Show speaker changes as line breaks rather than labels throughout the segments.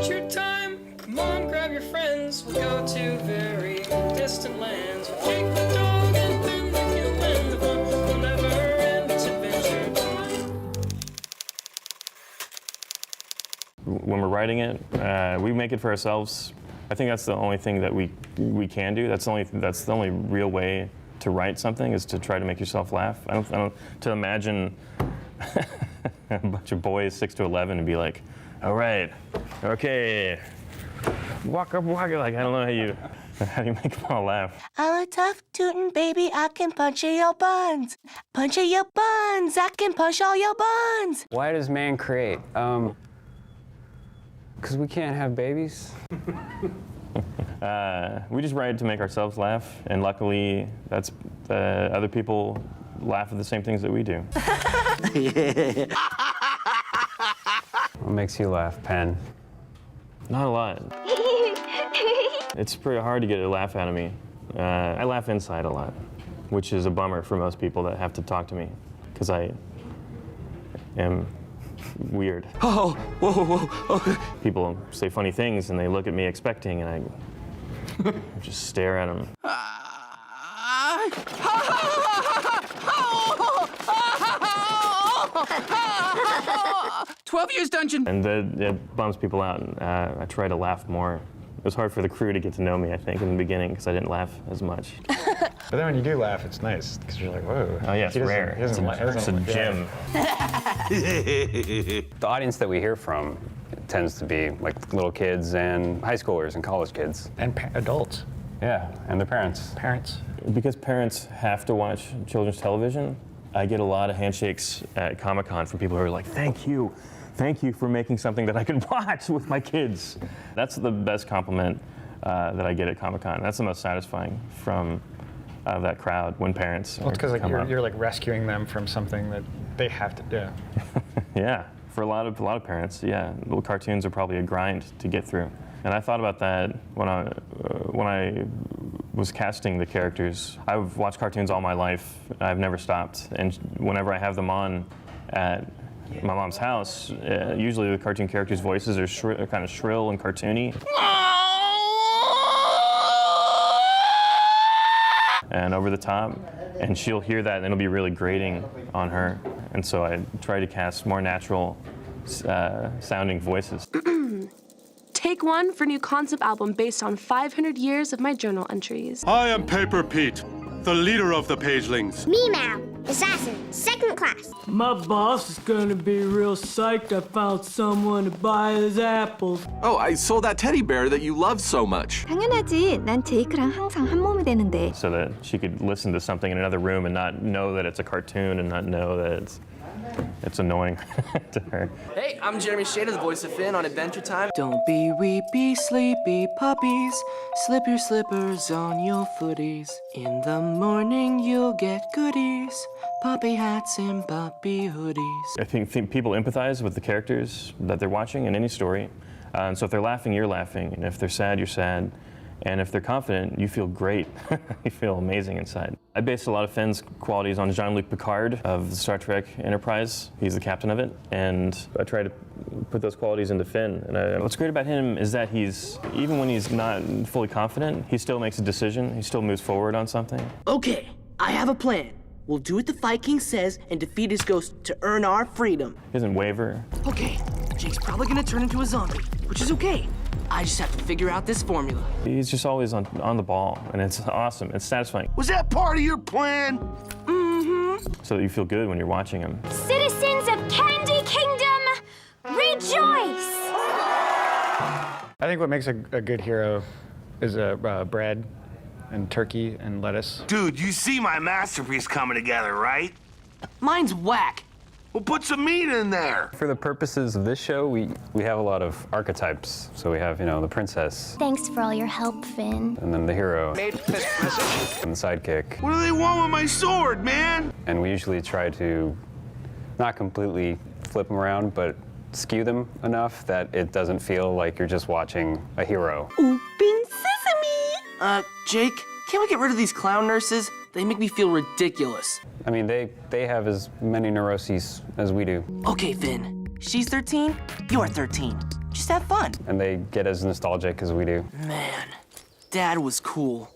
adventure time. Come on, grab your friends. We'll go to very distant lands. We'll take the dog and then the human. The fun will never end. It's adventure time.
When we're writing it, we make it for ourselves. I think that's the only thing that we can do. That's the only real way to write something, is to try to make yourself laugh. I don't to imagine a bunch of boys 6 to 11 and be like, all right, okay, walk up, like, I don't know how you make them all laugh.
I'm a tough tootin' baby, I can punch in your buns. Punch in your buns, I can punch all your buns.
Why does man create? Because we can't have babies.
We just write to make ourselves laugh, and luckily, that's other people laugh at the same things that we do.
What makes you laugh, Pen?
Not a lot. It's pretty hard to get a laugh out of me. I laugh inside a lot, which is a bummer for most people that have to talk to me, because I am weird.
Oh, whoa, whoa, whoa.
People say funny things and they look at me expecting, and I just stare at them.
12 years dungeon.
And it bums people out, and I try to laugh more. It was hard for the crew to get to know me, I think, in the beginning, because I didn't laugh as much.
But then when you do laugh, it's nice, because you're like, whoa.
Oh yeah, it's rare. It's a gem.
The audience that we hear from tends to be like little kids and high schoolers and college kids.
And adults.
Yeah, and their parents.
Parents.
Because parents have to watch children's television, I get a lot of handshakes at Comic-Con from people who are like, thank you for making something that I can watch with my kids. That's the best compliment that I get at Comic-Con. That's the most satisfying from that crowd when parents.
Well, it's because like you're like rescuing them from something that they have to do.
Yeah, for a lot of parents, yeah, little cartoons are probably a grind to get through. And I thought about that when I was casting the characters. I've watched cartoons all my life. I've never stopped, and whenever I have them on at my mom's house, usually the cartoon characters' voices are kind of shrill and cartoony. And over the top, and she'll hear that and it'll be really grating on her. And so I try to cast more natural sounding voices.
Take one for new concept album based on 500 years of my journal entries.
I am Paper Pete, the leader of the Pagelings.
Meow, assassin, second class.
My boss is gonna be real psyched I found someone to buy his apples.
Oh, I sold that teddy bear that you love so much.
당연하지. 난 제이크랑 항상 한 몸이 되는데.
So that she could listen to something in another room and not know that it's a cartoon and not know that it's annoying to her.
Hey, I'm Jeremy Shader, the voice of Finn on Adventure Time. Don't be weepy, sleepy puppies. Slip your slippers on your footies. In the morning you'll get goodies. Puppy hats and puppy hoodies.
I think people empathize with the characters that they're watching in any story. And so if they're laughing, you're laughing. And if they're sad, you're sad. And if they're confident, you feel great. You feel amazing inside. I based a lot of Finn's qualities on Jean-Luc Picard of the Star Trek Enterprise. He's the captain of it. And I try to put those qualities into Finn. And what's great about him is that even when he's not fully confident, he still makes a decision. He still moves forward on something.
Okay, I have a plan. We'll do what the Fight King says and defeat his ghost to earn our freedom.
He doesn't waver.
Okay, Jake's probably gonna turn into a zombie, which is okay. I just have to figure out this formula.
He's just always on the ball, and it's awesome. It's satisfying.
Was that part of your plan?
Mm-hmm.
So that you feel good when you're watching him.
Citizens of Candy Kingdom, rejoice!
I think what makes a good hero is bread and turkey and lettuce.
Dude, you see my masterpiece coming together, right?
Mine's whack.
Well, put some meat in there.
For the purposes of this show, we have a lot of archetypes. So we have, the princess.
Thanks for all your help, Finn.
And then the hero.
Made this message.
And the sidekick.
What do they want with my sword, man?
And we usually try to not completely flip them around, but skew them enough that it doesn't feel like you're just watching a hero.
Open sesame! Jake, can't we get rid of these clown nurses? They make me feel ridiculous.
I mean, they have as many neuroses as we do.
Okay, Finn. She's 13, you're 13. Just have fun.
And they get as nostalgic as we do.
Man, Dad was cool.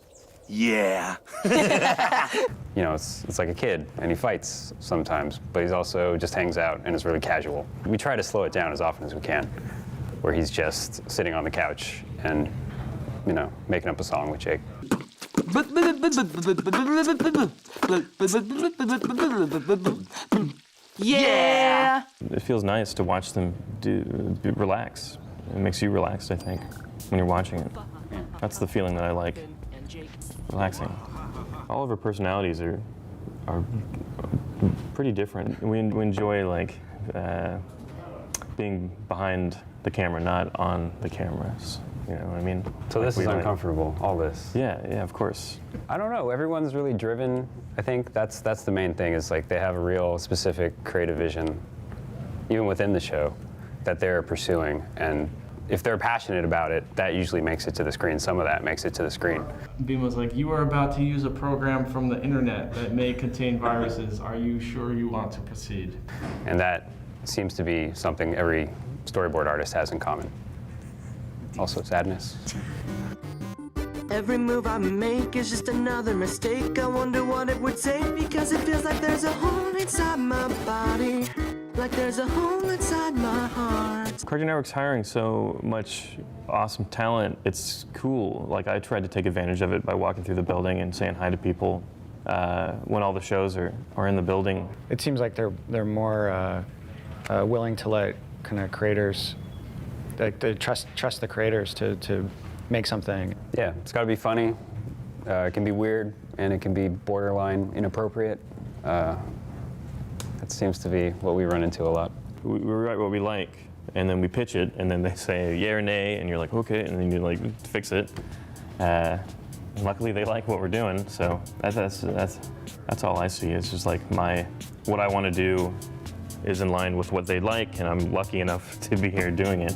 Yeah.
You know, it's like a kid, and he fights sometimes, but he's also just hangs out and is really casual. We try to slow it down as often as we can, where he's just sitting on the couch and, you know, making up a song with Jake.
Yeah!
It feels nice to watch them relax. It makes you relaxed, I think, when you're watching it. That's the feeling that I like, relaxing. All of our personalities are pretty different. We enjoy like being behind the camera, not on the cameras. You know what I mean?
So
Like
this is uncomfortable, all this.
Yeah, of course.
I don't know, everyone's really driven. I think that's the main thing, is like they have a real specific creative vision, even within the show, that they're pursuing. And if they're passionate about it, that usually makes it to the screen. Some of that makes it to the screen.
Beam was like, you are about to use a program from the internet that may contain viruses. Are you sure you want to proceed?
And that seems to be something every storyboard artist has in common. Also sadness.
Every move I make is just another mistake. I wonder what it would take, because it feels like there's a hole inside my body, like there's a hole inside my heart.
Cartoon Network's hiring so much awesome talent. It's cool. Like, I tried to take advantage of it by walking through the building and saying hi to people when all the shows are in the building.
It seems like they're more willing to let kind of creators, like they trust the creators to make something.
Yeah, it's got to be funny. It can be weird, and it can be borderline inappropriate. That seems to be what we run into a lot.
We write what we like, and then we pitch it, and then they say yay or nay, and you're like, okay, and then you like fix it. And luckily, they like what we're doing, so that's all I see. It's just like what I want to do is in line with what they like, and I'm lucky enough to be here doing it.